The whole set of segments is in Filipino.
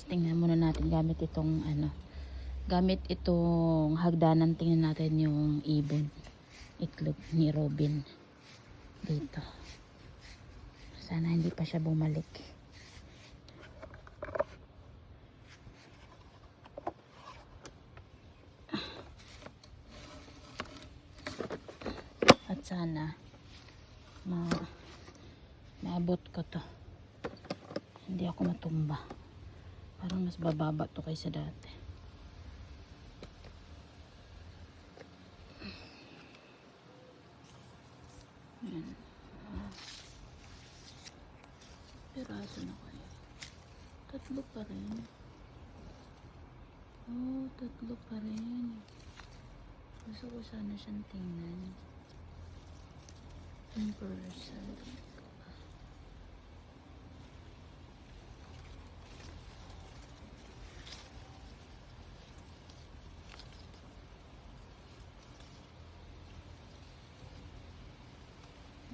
tingnan muna natin gamit itong ano. Gamit itong hagdanan, tingnan natin yung ibon. Itlog ni Robin. Dito. Sana hindi pa siya bumalik. At sana maabot ko to. Hindi ako matumba. Parang mas bababa to kaysa dati. Ayan. Piraso na kayo. Tatlo pa rin. Oh, tatlo pa rin. Gusto ko sana siyang tingnan. In person.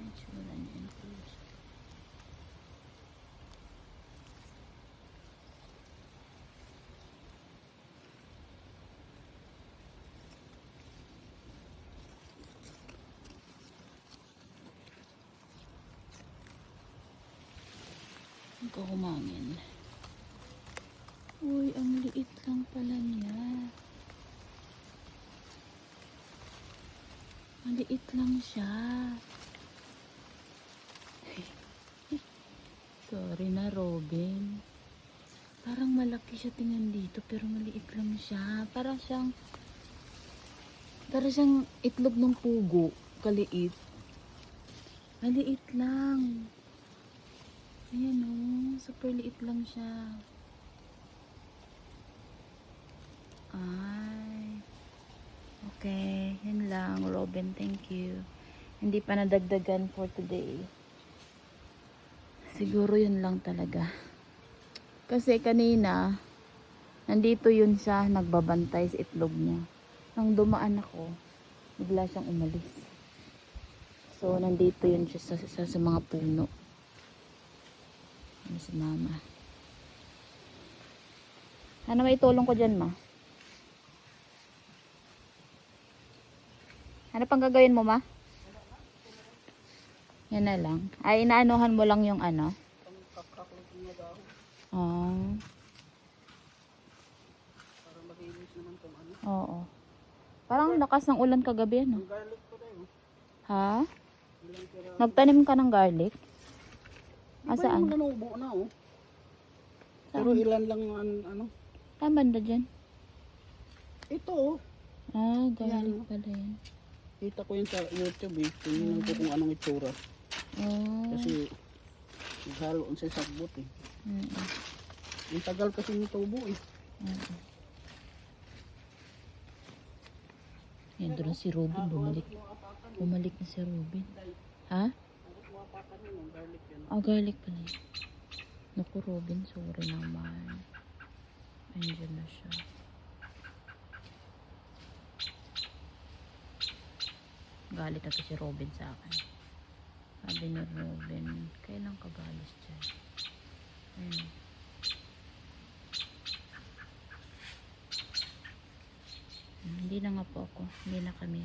Itsura niya in person. Humangin. Uy, ang liit lang pala niya. Maliit lang siya. Sorry na, Robin. Parang malaki siya tingnan dito pero maliit lang siya. Parang siyang itlog ng pugo. Kaliit. Maliit lang. Ayan o, super liit lang siya. Ay. Okay, yan lang, Robin, thank you. Hindi pa nadagdagan for today. Siguro yun lang talaga. Kasi kanina, nandito yun siya, nagbabantay sa itlog niya. Nang dumaan ako, bigla siyang umalis. So, nandito yun siya sa mga puno. Ano si mama? Ano may itulong ko dyan, ma? Ano pang gagawin mo, ma? Yan na lang. Ay, inaanuhan mo lang yung ano? Oh. Para makinis naman tong ano. Oo. Parang lakas ng ulan kagabi, ano? Ang garlic ko tayo. Ha? Nagtanim ka ng garlic? Saan? Iba naman nanubo na, oh. Pero ilan lang ano? Saan banda dyan? Ito, oh. Ah, garlic pala yan. Kita ko yun sa YouTube, eh. Tingnan ko kung anong itsura. Oh. Kasi naghalo sa sagbot, eh. Ang tagal kasi nitubo, eh. Yan, doon si Robin. Bumalik na si Robin. Ha? Ah, garlic pala yun. Naku, Robin, sorry naman. Andiyan na siya. Galit na to si Robin sa akin. Sabi ni Robin, kailan ka galis dyan? Ayun. Hindi na nga po ako. Hindi na kami.